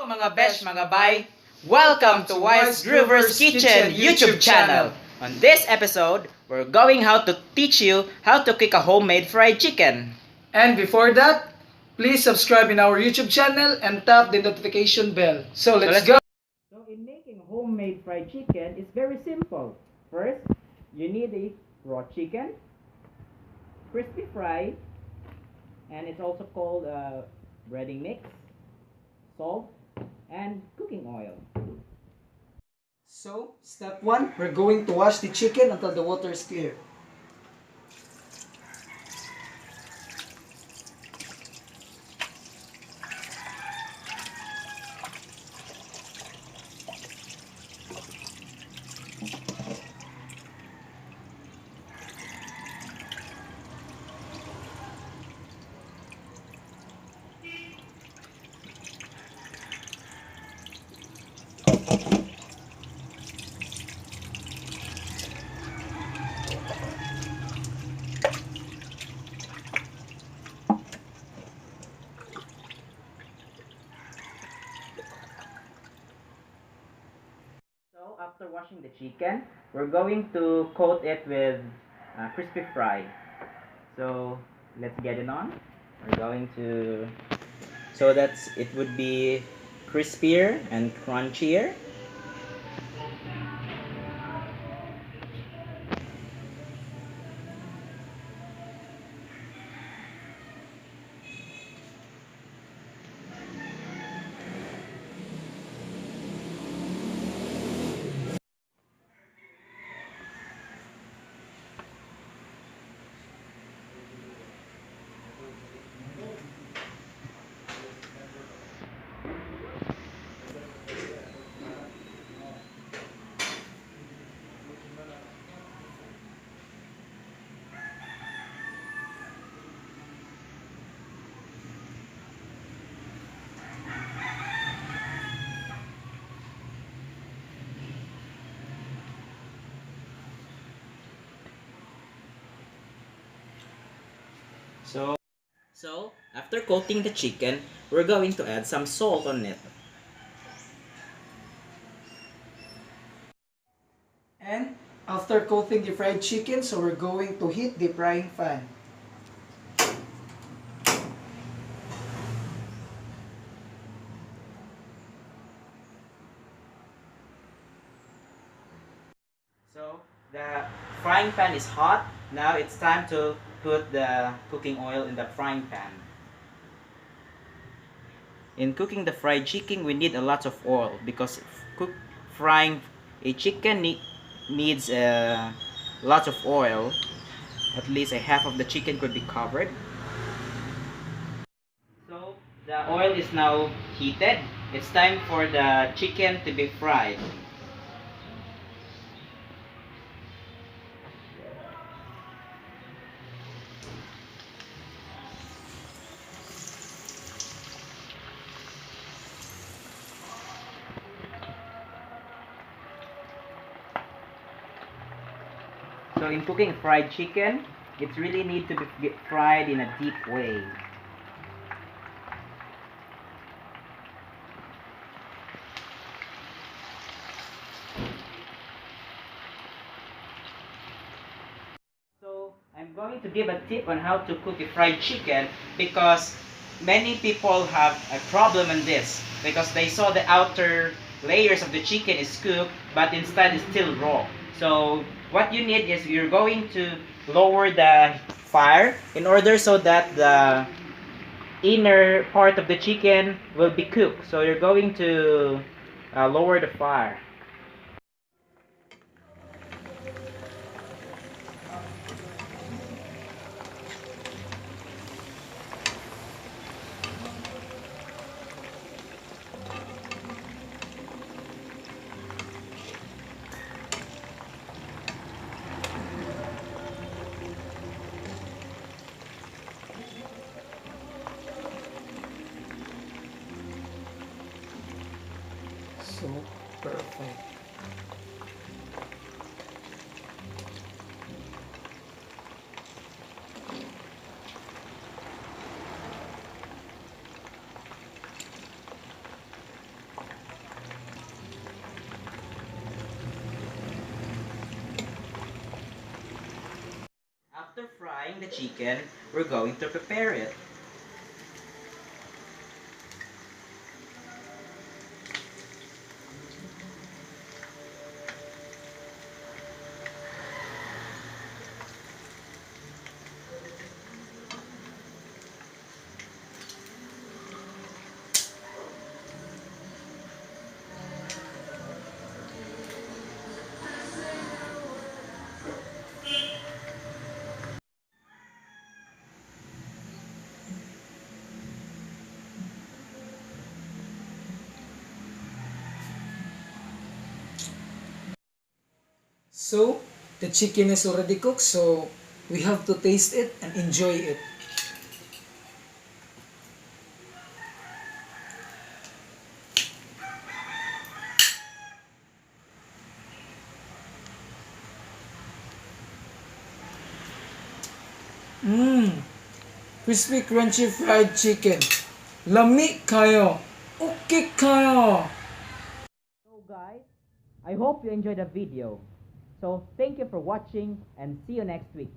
mga besh, mga bay! Welcome to Wise Groover's Kitchen YouTube channel! On this episode, we're going how to teach you how to cook a homemade fried chicken. And before that, please subscribe in our YouTube channel and tap the notification bell. So let's go! So in making homemade fried chicken, it's very simple. First, you need a raw chicken, crispy fry, and it's also called breading mix, salt, and cooking oil. So, step 1, we're going to wash the chicken until the water is clear. So after washing the chicken, we're going to coat it with crispy fry. So let's get it on. We're going to, so that it would be crispier and crunchier. So after coating the chicken, we're going to add some salt on it. And after coating the fried chicken, so we're going to heat the frying pan. So the frying pan is hot. Now it's time to put the cooking oil in the frying pan. In cooking the fried chicken, we need a lot of oil because frying a chicken needs a lot of oil. At least a half of the chicken could be covered. So the oil is now heated. It's time for the chicken to be fried. So in cooking fried chicken, it really needs to be fried in a deep way. So I'm going to give a tip on how to cook a fried chicken because many people have a problem in this because they saw the outer layers of the chicken is cooked but instead it's still raw. So what you need is you're going to lower the fire in order so that the inner part of the chicken will be cooked. So you're going to lower the fire. So perfect. frying the chicken, we're going to prepare it. So, the chicken is already cooked, so we have to taste it and enjoy it. Mmm, crispy crunchy fried chicken. Lami kayo. Okay kayo. So guys, I hope you enjoyed the video. So thank you for watching and see you next week.